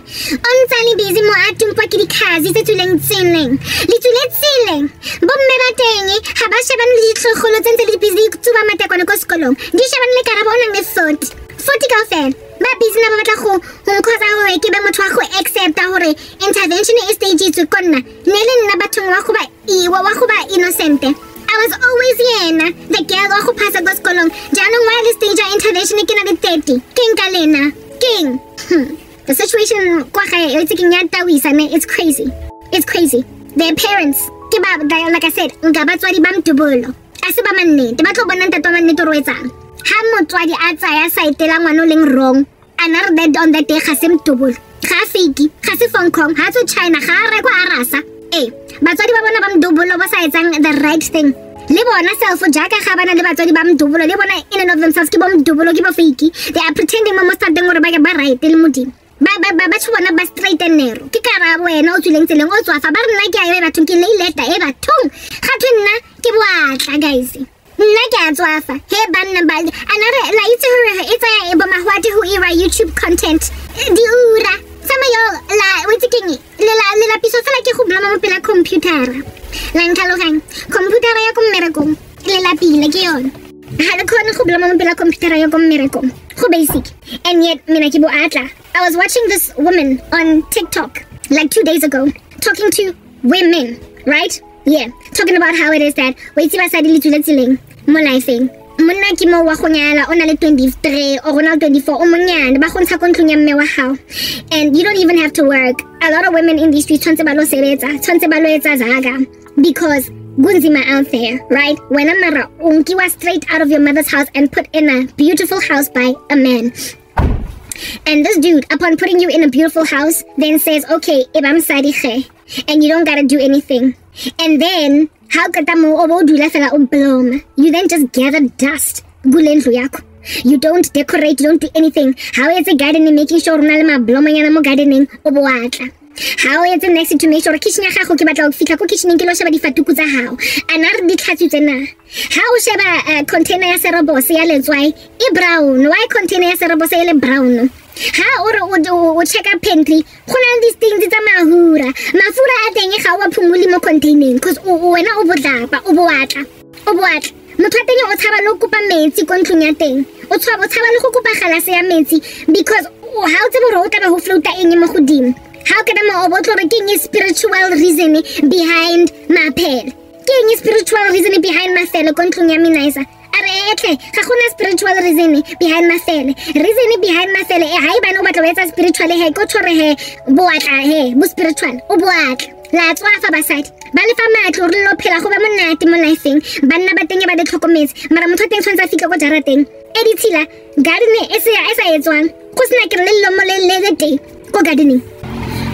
Onsali busy mo atum pa kiri kazi sa tuleng tsiling. Litulet tsiling. Bom meba tengi. Haba shaban litlo kholo tente li busy tuba mate kono koskolong. Di shaban le Karabo nang le foot. Forty girlfriend. ba busy na ba batla go nkhosa gore ke be motho wa go accepta gore intervention e stage itse konna nele nna bathong wa go ba innocent. I was always yena the girl wa go phasa go sekolong jaanong while stage intervention ke na le 30 king ka lena king. The situation kwa gae it's king ya tawisa ne it's crazy. Their parents ke ba like I said nka batswadi ba mtubolo ase ba mannete ba tlo bona ntate wa mannete ro etsang ha motswadi a tsaya sa itela ngwana leng wrong another dead on that day ga se mtubolo ga fiki ga se Hong Kong ha tso China ga re kwa arasa batswadi ba bona ba mdubolo ba sa etsang the right thing le bona self jaka ga bana le batswadi ba mdubolo le bona in and of themselves ke ba mdubolo ke ba fake they are pretending mo most teng gore ba right le modimo ba tshwana ba straight and narrow ke Karabo wena o tsuleng tseleng o tswafa ba rena ke a e bathong ke le leta e bathong ga thwenna ke boatla guys nna ke a tswafa he banna ba anare la itse hore it's a ba mahwati who era YouTube content di ura sama yo la wetsikeng le la piso fela ke go blama mo pela computer la ntlhaloganya computer ya ko mmerekong le la pile ke yona ha le khona go blama mo pela computer ya ko mmerekong go basic and yet mina ke boatla. I was watching this woman on TikTok like 2 days ago talking to women, right? Yeah, talking about how it is that wait ba sa di tsuleng mo lifeng monna ke mo wa go nyala o na le 23 o gona 24 o monyane ba go ntsha ko ntlong ya mme wa hao and you don't even have to work. A lot of women in these streets tshwantse ba lo sebetsa tshwantse ba lo etsa zaga because gunzima out there, right? When amara unkiwa straight out of your mother's house and put in a beautiful house by a man. And this dude, upon putting you in a beautiful house, then says, okay, ibam sadiche, and you don't gotta do anything. And then, how katamo obo dula fela umblom? You then just gather dust. Gulendlu yako. You don't decorate, you don't do anything. How is it gardening, making sure unalama bloma yana mo gardening obo atla? How is it next to make sure kitchen ya gago ke batla go fitla ko kitchen ke lo sheba difatuku tsa hao anar di tlhatsu tsena how sheba container ya serobose ya letswai e brown why container ya serobose ya le brown ha o check up pantry gona these things tsa mahura mafura a teng ga wa phumuli mo container cuz wena o botlapa o boatla motho teng o tshaba lo kopa metsi ko ntlong ya teng o tshaba le go kopa galase ya metsi because how tse bo ro tla go floata eng mo godimo. How can I know spiritual reason behind my pen? King spiritual reason behind my fellow control yaminaisa. Are spiritual reason behind my fellow. Reason behind my fellow. I ban over spiritual he go to he boatla he bu spiritual o boatla. Let's wa fa baside. Ba le fa matlo re lo phela go ba monate mo lifeng. Banna ba teng ba de tlhokometse. Mara motho teng tshwantsa fika go jarateng. Editila gardening e sa etswang. Go sna ke le lo mo le teng go gardening.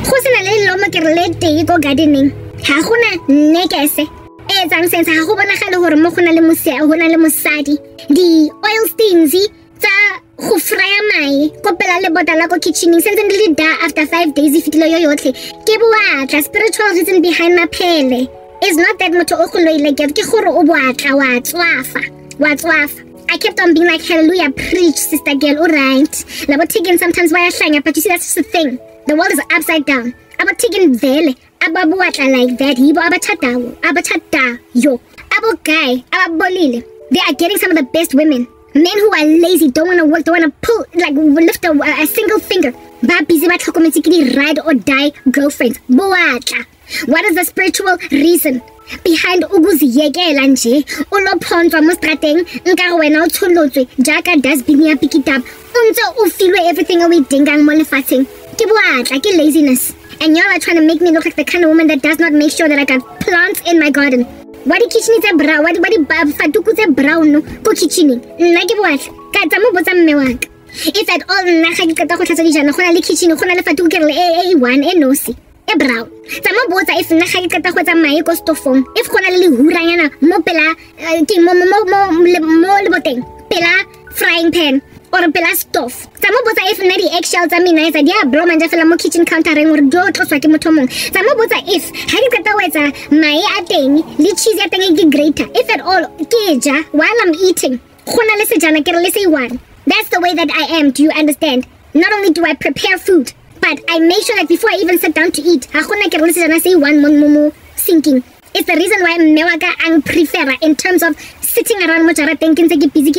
Go sena le lo mo ke re le teng go gardening ha gona nekese e tsang sense ha go bonagale gore mo gona le mosea gona le mosadi di oil stains tsa go frya mai ko pela le botala ko kitchening sense le da after 5 days ifitile yo yotlhe ke boatla spiritual reason behind my pele is not that motho o go loile ke gore o boatla wa tswafa. I kept on being like, hallelujah, preach, sister girl, alright. Labo taking sometimes why I shine, but you see, that's just the thing. The world is upside down. Aba taking vele, aba buatla like that, hibo aba chata, yo. Abo guy, aba bolile. They are getting some of the best women. Men who are lazy, don't want to work, don't want to pull, like, lift a single finger. Ba busy ba tlhokometsikedi ride or die girlfriends. Buatla. What is the spiritual reason behind ukuziyekela nje ulophontswa mo strateng nka go wena o tsholotswe jaka dustbin ya pick it up untse o filwe everything o idingang mo lefatsheng ke boatla ke laziness and y'all are trying to make me look like the kind of woman that does not make sure that I got plants in my garden. What the kitchen is brown, what the fatuku is brown ko kitchening nna ke boatla ka tsa mo botsa mme wa ka if at all nna ga ke kata go tlhatsa dijana go na le kitchen go na le fatuku ke re e one e nosi e brown tsama botsa if nna ga ke kata go tsa mae ko stofong if gona le huranyana mo pela ke mo le boteng pela frying pan or pela stove tsama botsa if nna di eggshells tsa mina tsa dia blow manja fela mo kitchen countering or do tloswa ke motho mong tsama botsa if ga ke kata go etsa mae a teng le cheese ya teng ke grater if at all ke ja while I'm eating gona le sejana ke re le se one. That's the way that I am. Do you understand? Not only do I prepare food, but I make sure that before I even sit down to eat, I say one more sinking. It's the reason why mewaka ang prefer in terms of sitting around Mojara thinking busy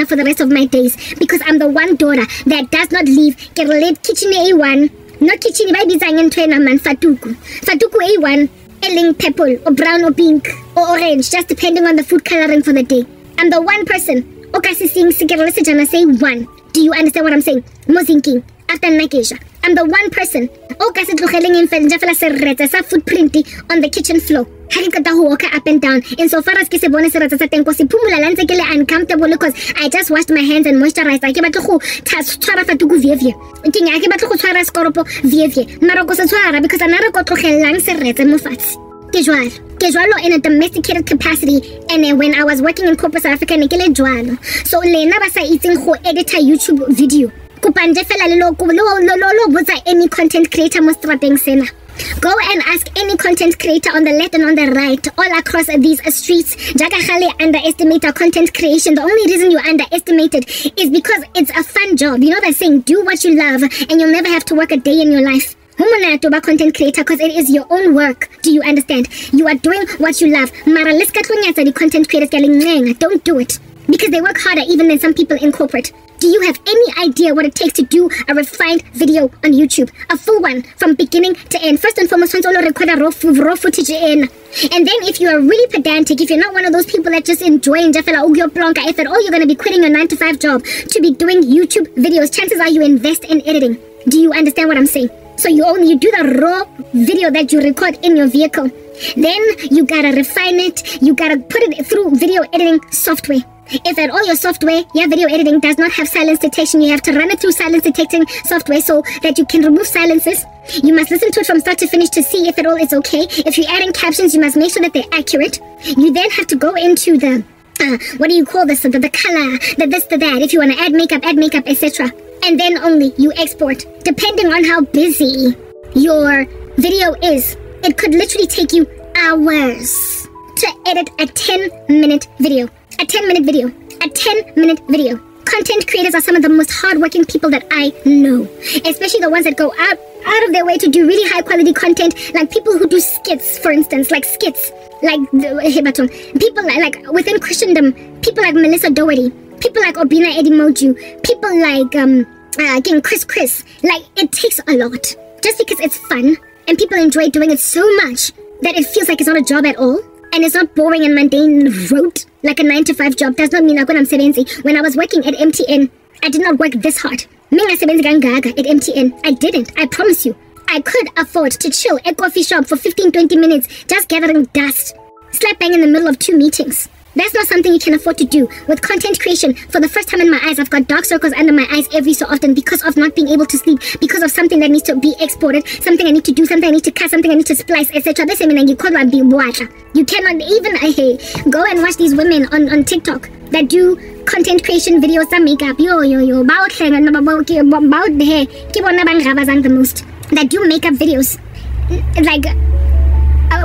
for the rest of my days, because I'm the one daughter that does not leave kitchen A1, not kitchen by design and man fatuku A1, eling purple or brown or pink or orange, just depending on the food coloring for the day. I'm the one person. Okasi sing sigaralisajana say one. Do you understand what I'm saying? Mozinking after Nakesha. I'm the one person. Okasi tlogeling in Jafala serreta sa footprint on the kitchen floor. Harikata walk up and down. Insofar as kisebone serreta sa tenko si pumula lanze kele uncomfortable because I just washed my hands and moisturized. Ake batlo tas twara fatuku vievie. King ake batlo twara skoropo vievie. Maroko sa twara because anara ko tlogelang serreta mo fats. Kejualo in a domesticated capacity, and then when I was working in corporate South Africa, so lena basa eating ho editor YouTube video. Kupanje fela lo any content creator mostrapeng sena. Go and ask any content creator on the left and on the right, all across these streets. Jagahale underestimate our content creation. The only reason you underestimate it is because it's a fun job. You know that saying, do what you love and you'll never have to work a day in your life. Content creator, because it is your own work. Do you understand? You are doing what you love. Mara the content creators don't do it, because they work harder even than some people in corporate. Do you have any idea what it takes to do a refined video on YouTube? A full one from beginning to end. First and foremost, record a raw footage in. And then if you are really pedantic, if you're not one of those people that just enjoy if at all you're going to be quitting your 9-to-5 job to be doing YouTube videos, chances are you invest in editing. Do you understand what I'm saying? So you do the raw video that you record in your vehicle. Then you gotta refine it. You gotta put it through video editing software. If at all your software, your video editing does not have silence detection, you have to run it through silence detecting software so that you can remove silences. You must listen to it from start to finish to see if at all it's okay. If you're adding captions, you must make sure that they're accurate. You then have to go into the what do you call this? The color, the this, the that. If you want to add makeup, etc. And then only you export. Depending on how busy your video is, it could literally take you hours to edit a 10-minute video. A 10-minute video. A 10-minute video. Content creators are some of the most hardworking people that I know. Especially the ones that go out of their way to do really high quality content, like people who do skits, for instance, like skits. Like people like within Christendom, people like Melissa Doherty, people like Obina Edimoju, people like again Chris. Like, it takes a lot. Just because it's fun and people enjoy doing it so much that it feels like it's not a job at all, and it's not boring and mundane rote like a 9-to-5 job, does not mean I'm sebenzi. When I was working at MTN, I did not work this hard. Minga sebenzi gangaga at MTN. I didn't. I promise you. I could afford to chill at coffee shop for 15-20 minutes just gathering dust, slap bang in the middle of 2 meetings. That's not something you can afford to do. With content creation, for the first time in my eyes, I've got dark circles under my eyes every so often because of not being able to sleep, because of something that needs to be exported, something I need to do, something I need to cut, something I need to splice, etc. You cannot even go and watch these women on TikTok that do content creation videos that makeup. The most. That do makeup videos. Like,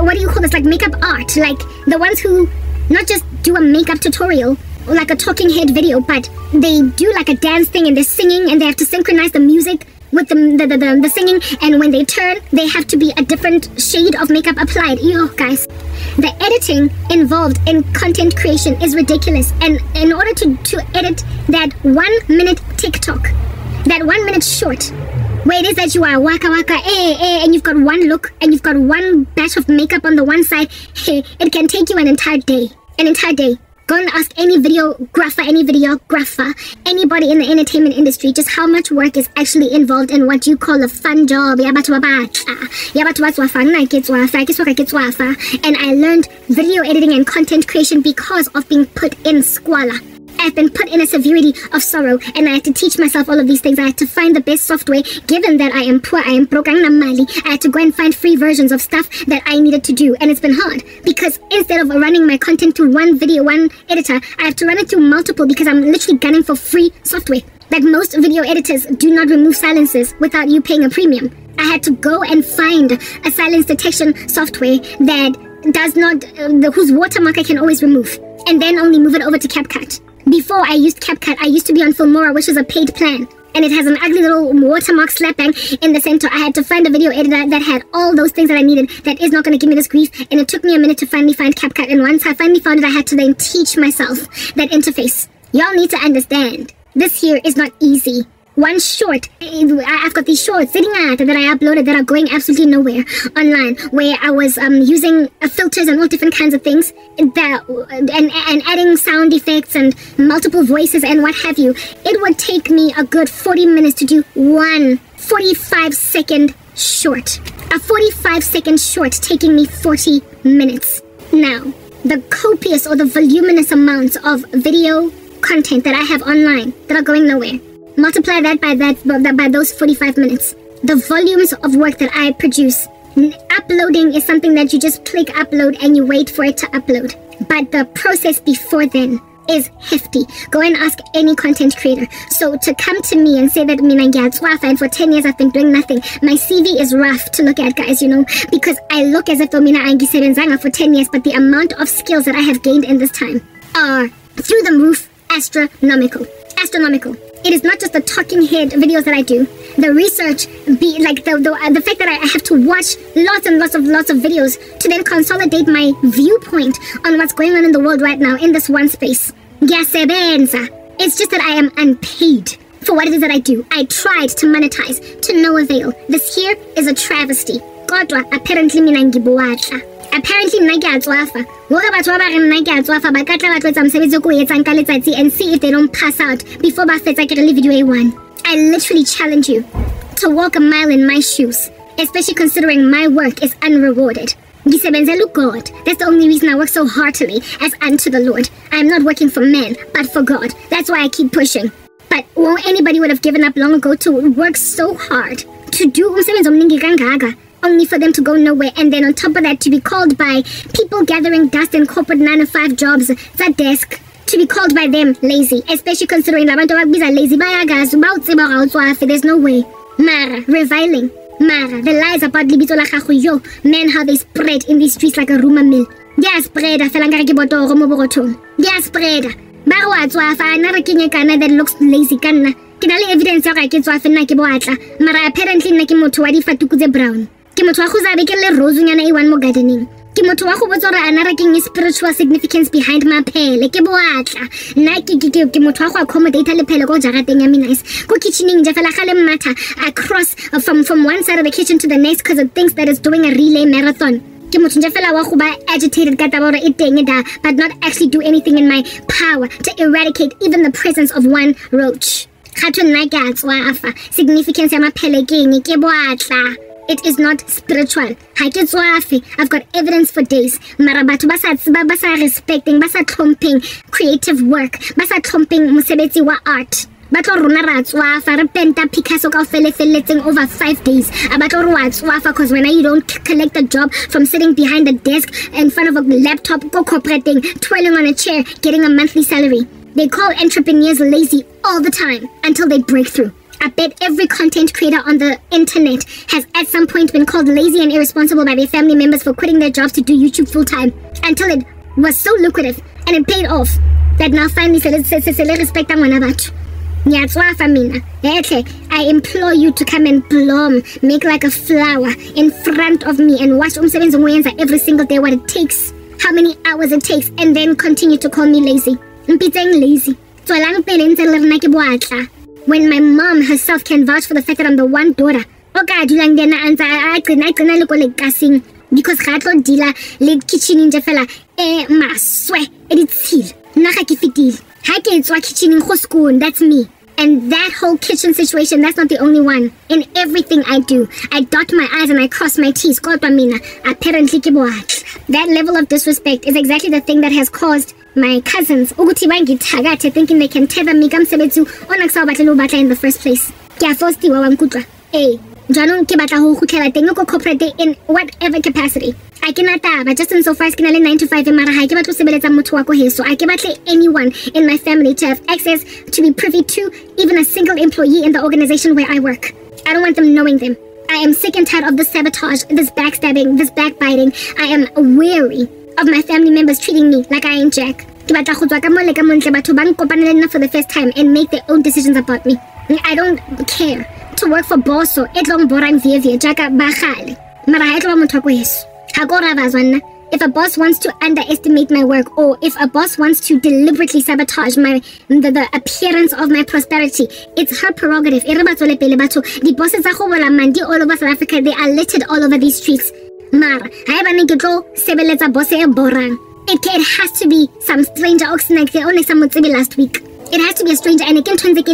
what do you call this? Like makeup art. Like the ones who not just do a makeup tutorial or like a talking head video, but they do like a dance thing and they're singing and they have to synchronize the music with the singing, and when they turn, they have to be a different shade of makeup applied. Guys, the editing involved in content creation is ridiculous. And in order to edit that 1-minute TikTok, that 1-minute short, where it is that you are waka and you've got one look and you've got one batch of makeup on the one side, it can take you an entire day. Go and ask any videographer, anybody in the entertainment industry just how much work is actually involved in what you call a fun job. And I learned video editing and content creation because of being put in squalor. I've been put in a severity of sorrow, and I had to teach myself all of these things. I had to find the best software, given that I am poor, I am broke, I had to go and find free versions of stuff that I needed to do, and it's been hard, because instead of running my content through one editor, I have to run it through multiple, because I'm literally gunning for free software. Like most video editors do not remove silences without you paying a premium. I had to go and find a silence detection software that does not, whose watermark I can always remove, and then only move it over to CapCut. Before I used CapCut, I used to be on Filmora, which is a paid plan. and it has an ugly little watermark slap bang in the center. I had to find a video editor that had all those things that I needed that is not going to give me this grief, and it took me a minute to finally find CapCut, and once I finally found it, I had to then teach myself that interface. Y'all need to understand, this here is not easy. One short, I've got these shorts sitting out that I uploaded that are going absolutely nowhere online, where I was using filters and all different kinds of things and adding sound effects and multiple voices and what have you. It would take me a good 40 minutes to do one 45-second short. A 45-second short taking me 40 minutes. Now, the copious or the voluminous amounts of video content that I have online that are going nowhere, multiply that by those 45 minutes. The volumes of work that I produce. Uploading is something that you just click upload and you wait for it to upload. But the process before then is hefty. Go and ask any content creator. So to come to me and say that and for 10 years I've been doing nothing. My CV is rough to look at, guys, you know, because I look as if for 10 years, but the amount of skills that I have gained in this time are through the roof, astronomical. It is not just the talking head videos that I do. The research, the fact that I have to watch lots and lots of videos to then consolidate my viewpoint on what's going on in the world right now in this one space. It's just that I am unpaid for what it is that I do. I tried to monetize to no avail. This here is a travesty. Kodwa apparently mina ngibuwatla. Apparently nagyatswafa. And see if they don't pass out before I release video A1. I literally challenge you to walk a mile in my shoes, especially considering my work is unrewarded. God. That's the only reason I work so heartily as unto the Lord. I am not working for men, but for God. That's why I keep pushing. But anybody would have given up long ago to work so hard to do only for them to go nowhere, and then on top of that to be called by people gathering dust in corporate 9-to-5 jobs, that desk, to be called by them lazy, especially considering lazy. There's no way. Mara, reviling. Mara, the lies about libito la gago yo, men how they spread in these streets like a rumor mill. Yeah, spread a felanga ke botoro mo borotong. Yeah, spread. Ba go atswafa na re kenye kana that looks lazy kana. Ke na le evidence ya ga ke tswafa nna ke boatla, mara apparently nna ke motho wa difatuku tse brown. Ke motho wa go zabe ke le rose nyana e1 mo gardening. Ke motho wa go botsa gore ana re keng spiritual significance behind my pele. Ke boatla. Nna ke motho wa go accommodate le pele go jarateng ya me nice. Go kitchening je fela ga le matha across from one side of the kitchen to the next because it thinks that it's doing a relay marathon. Ke motho nje fela wa go ba agitated ka taba gore e teng da, but not actually do anything in my power to eradicate even the presence of one roach. Significance ya maphele keng ke boatla. It is not spiritual. I've got evidence for days. Mara batho ba sa respecting, ba sa tlhompeng creative work, ba sa tlhompeng mosebetsi wa art. Batlo rona ra tswafa re penta Picasso ka feletseng over 5 days. Abatlo re wa tswafa cause when you don't collect a job from sitting behind a desk in front of a laptop, go cooperating, twirling on a chair, getting a monthly salary. They call entrepreneurs lazy all the time until they break through. I bet every content creator on the internet has at some point been called lazy and irresponsible by their family members for quitting their jobs to do YouTube full time until it was so lucrative and it paid off that now finally se le respecta ngwana batho. I implore you to come and bloom, make like a flower in front of me and watch umsebenzi ngoyenza every single day, what it takes, how many hours it takes, and then continue to call me lazy. Lazy. When my mom herself can vouch for the fact that I'm the one daughter. Because gato dila le kitchen in fela maswe editsil naga ke fitile ha ke tswa kitchen in go school. That's me. And that whole kitchen situation, that's not the only one. In everything I do, I dot my I's and I cross my T's. Apparently, that level of disrespect is exactly the thing that has caused my cousins thinking they can tether me in the first place. In whatever capacity. I cannot but just in so far as 9 to 5 so I can anyone in my family to have access to be privy to even a single employee in the organization where I work. I don't want them knowing them. I am sick and tired of this sabotage, this backstabbing, this backbiting. I am weary of my family members treating me like I ain't Jack. For the first time and make their own decisions about me. I don't care to work for boss or etlong borang via jaka bagale. Mara ha etlo motho ko yeso. Ha go ra bazwana. If a boss wants to underestimate my work, or if a boss wants to deliberately sabotage the appearance of my prosperity, it's her prerogative. The bosses are all over South Africa. They are littered all over these streets. Mara, it has to be some stranger last week. It has to be a stranger, and it can translate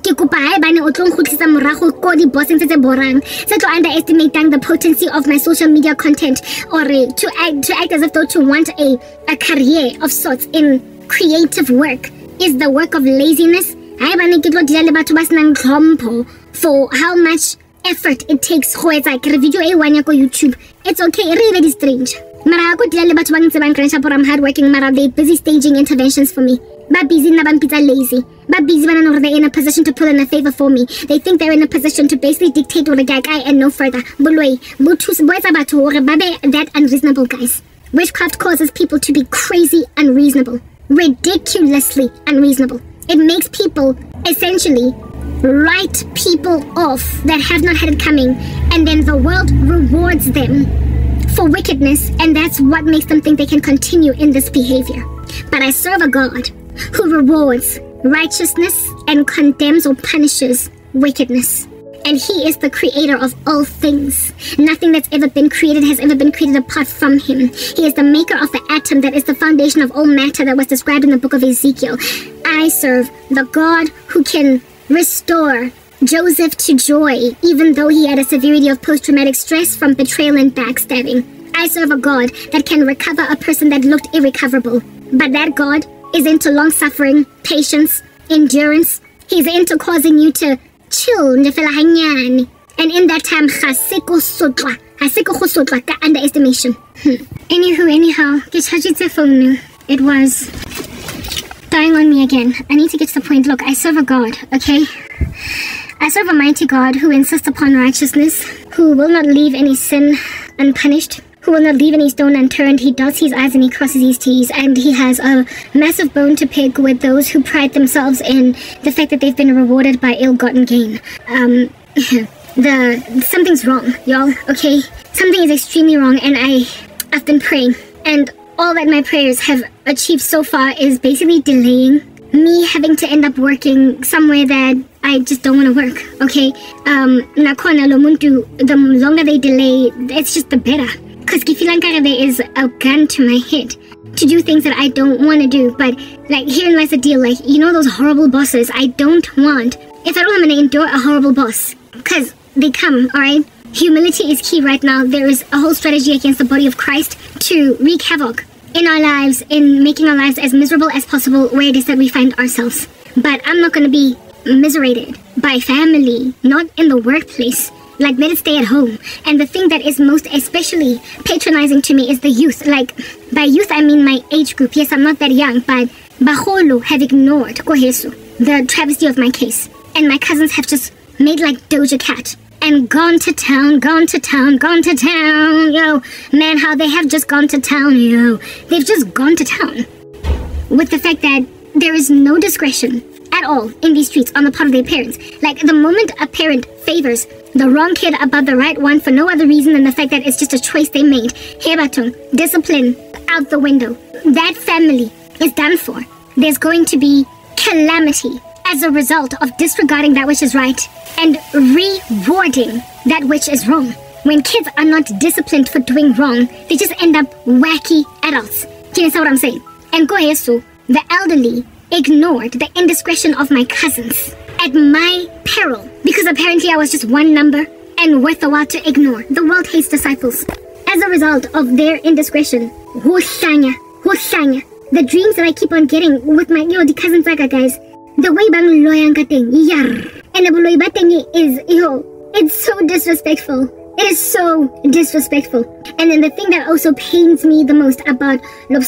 ke kopa ha bane o tlo nkhutlisa morago ko di bossing tse borang se tlo underestimating the potency of my social media content, or to act as if though to want a career of sorts in creative work is the work of laziness. Ha bane ke tlo dira le batho ba senang tlhompho for how much effort it takes go etsa ke video e one ya ko YouTube. It's okay, it really is strange. Mara go dira le batho ba ntse ba nkrensha for I'm hardworking, mara they busy staging interventions for me. Ba busy na ba mpitsa lazy. Ba busy bana no they're in a position to pull in a favor for me. They think they're in a position to basically dictate what I and no further. Bulwe, butus boys about to babe that unreasonable, guys. Witchcraft causes people to be crazy unreasonable. Ridiculously unreasonable. It makes people essentially write people off that have not had it coming, and then the world rewards them for wickedness, and that's what makes them think they can continue in this behavior. But I serve a God who rewards righteousness and condemns or punishes wickedness. And he is the creator of all things. Nothing that's ever been created has ever been created apart from him. He is the maker of the atom that is the foundation of all matter that was described in the book of Ezekiel. I serve the God who can restore Joseph to joy, even though he had a severity of post-traumatic stress from betrayal and backstabbing. I serve a God that can recover a person that looked irrecoverable. But that God is into long-suffering, patience, endurance. He's into causing you to chill. And in that time, underestimation. Anyhow, it was dying on me again. I need to get to the point. Look, I serve a God, okay? I serve a mighty God who insists upon righteousness, who will not leave any sin unpunished, who will not leave any stone unturned. He dots his I's and he crosses his T's, and he has a massive bone to pick with those who pride themselves in the fact that they've been rewarded by ill-gotten gain. Something's wrong, y'all, okay? Something is extremely wrong, and I've been praying, and all that my prayers have achieved so far is basically delaying me having to end up working somewhere that I just don't want to work, okay? The longer they delay, it's just the better. Because there is a gun to my head to do things that I don't want to do. But like, herein lies the deal. Like, you know those horrible bosses? I don't want. If I don't, I'm going to endure a horrible boss. Because they come, alright? Humility is key right now. There is a whole strategy against the body of Christ to wreak havoc in our lives, in making our lives as miserable as possible where it is that we find ourselves. But I'm not going to be miserated by family, not in the workplace. Like, let it stay at home. And the thing that is most especially patronizing to me is the youth. Like, by youth, I mean my age group. Yes, I'm not that young, but Baholo have ignored the travesty of my case. And my cousins have just made like Doja Cat and gone to town. Yo, man, how they have just gone to town, yo. They've just gone to town. With the fact that there is no discretion at all in these streets on the part of their parents. Like, the moment a parent favors the wrong kid above the right one for no other reason than the fact that it's just a choice they made, discipline out the window. That family is done for. There's going to be calamity as a result of disregarding that which is right and rewarding that which is wrong. When kids are not disciplined for doing wrong, they just end up wacky adults. Do you know what I'm saying? And the elderly ignored the indiscretion of my cousins at my peril, because apparently I was just one number and worth a while to ignore. The world hates disciples. As a result of their indiscretion, the dreams that I keep on getting with my the cousins guys, the way bang loyang kateng and the loy bateng is it's so disrespectful. It is so disrespectful. And then the thing that also pains me the most about the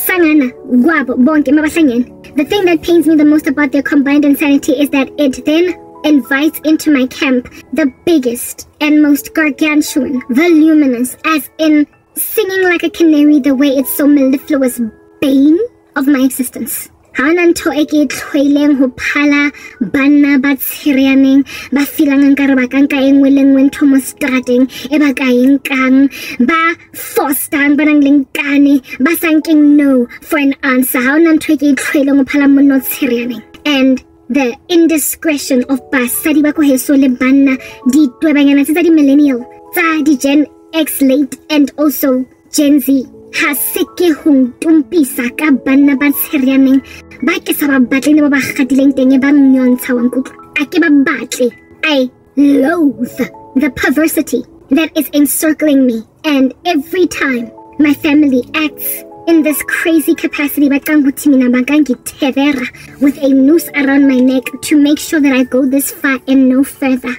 thing that pains me the most about their combined insanity is that it then invites into my camp the biggest and most gargantuan, voluminous, as in singing like a canary the way it's so mellifluous, bane of my existence. Haona ntho e ke tlhoileng ho phala banna ba tshereaneng ba feelang nkare ba ka nka engwe le engwe ntho mo strateng e ba ka enkang ba fostang ba nang le nkane ba sa nkeng no for an answer. Haona ntho e ke tlhoileng ho phala monna tshereaneng. And the indiscretion of basadi ba ko heso le banna ditwebanyana tsa di millennial tsa di Gen X late and also Gen Z ha se ke ho ntumpisa ka banna ba tshereaneng ba ke sa ba batle le ba ba gatileng teng ba nnyontsha wa nkutlo a ke ba batle. I loathe the perversity that is encircling me, and every time my family acts in this crazy capacity with a noose around my neck to make sure that I go this far and no further.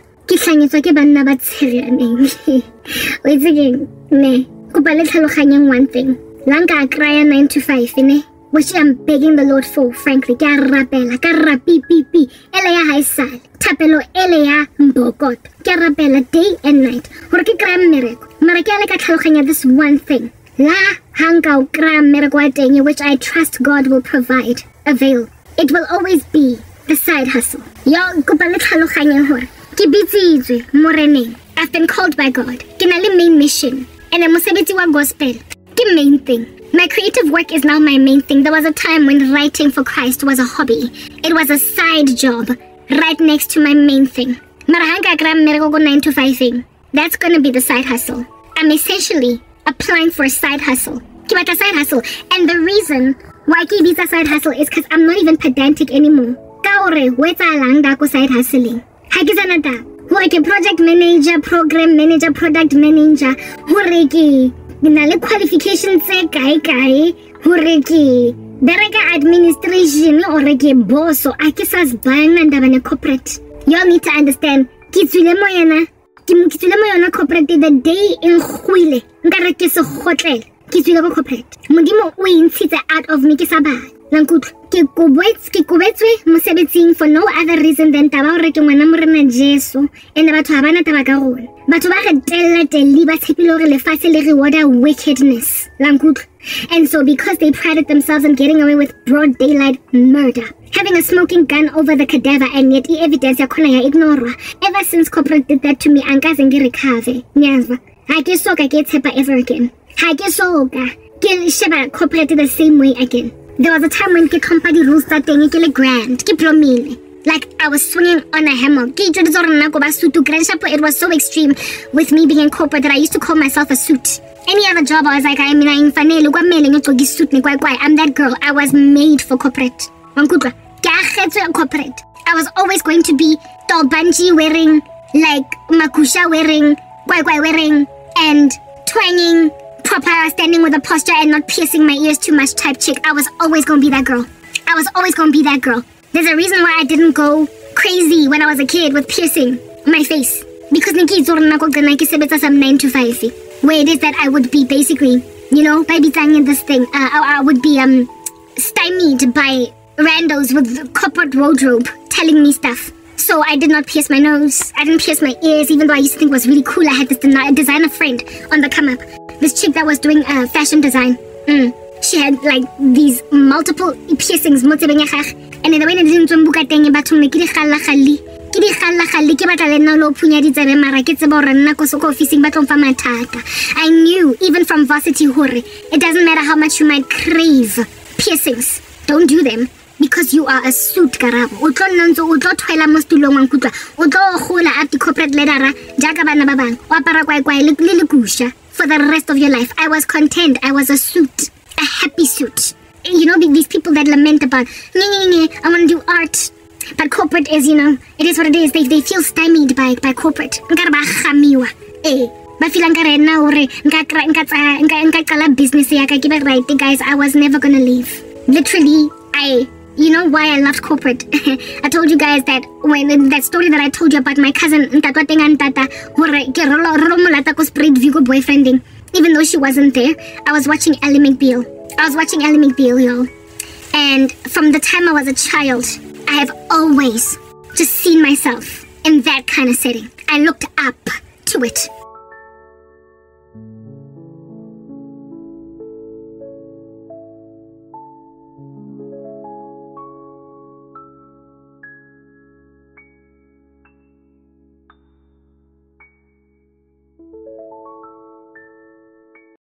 Wait again, ne. One thing. Langa kraya 9 to 5, ne? Which I'm begging the Lord for, frankly. Karabela, karapipipi, elea haisal, tapelo elea mbokot, karabela day and night. Horki kram miracle. Marakele katalokanya this one thing. La hangau kram miracle, which I trust God will provide. Avail. It will always be the side hustle. Yo kupale talokanya hor. Kibitsi morene. I've been called by God. Kinali main mission. And I'm musebeti wa gospel. The main thing. My creative work is now my main thing. There was a time when writing for Christ was a hobby. It was a side job right next to my main thing. Marahanga gram miracle 9 to 5 thing. That's gonna be the side hustle. I'm essentially applying for a side hustle. Kibata side hustle. And the reason why Kibi's a side hustle is because I'm not even pedantic anymore. Kaore weta alanga ko side hustling. Hagizanada. Like project manager, program manager, product manager, horeki, ginale qualifications se kai, horeki, bereka administration oreki boss so akisas buying and a corporate. Y'all need to understand, kitsule moyana corporate the day in huile, ngareke so hotel, kitsule ko corporate. Modimo o intshitse out of me ke sabana. Lankut ke kubetswe mosebetsing for no other reason than taba hore ke ngwana morena Jesu and batho ha bana taba ka rona batho ba re tella telli ba tshepile hore lefatshe le rewarda wickedness lankut. And so because they prided themselves on getting away with broad daylight murder, having a smoking gun over the cadaver, and yet evidence ya khona ya ignore ever since corporate did that to me, angaze ngirikave nyazwa ha ke soka ke tshepa ever again, ha ke soka ke sheba corporate the same way again. There was a time when ke company rules that thing ke grand ke plomile, like I was swinging on a hammock. It was so extreme with me being in corporate that I used to call myself a suit. Any other job I was like, I'm that girl. I was made for corporate. I was always going to be tolbanji wearing, like makusha wearing, wearing, and twanging, proper standing with a posture and not piercing my ears too much type chick. I was always gonna be that girl. There's a reason why I didn't go crazy when I was a kid with piercing my face. Because some 9 to 5, where it is that I would be basically, by in this thing, I would be stymied by randos with corporate wardrobe telling me stuff. So I did not pierce my nose, I didn't pierce my ears, even though I used to think it was really cool. I had this designer friend on the come up. This chick that was doing fashion design. She had like these multiple piercings, and in the way that didn't I knew even from varsity hore, it doesn't matter how much you might crave piercings, don't do them. Because you are a suit, Karabo. For the rest of your life, I was content. I was a suit, a happy suit. These people that lament about, I want to do art. But corporate is, it is what it is. They feel stymied by corporate. Business, guys, I was never gonna leave. Literally, you know why I loved corporate? I told you guys that when that story that I told you about my cousin boyfriending, even though she wasn't there, I was watching Ally McBeal. Y'all. And from the time I was a child, I have always just seen myself in that kind of setting. I looked up to it.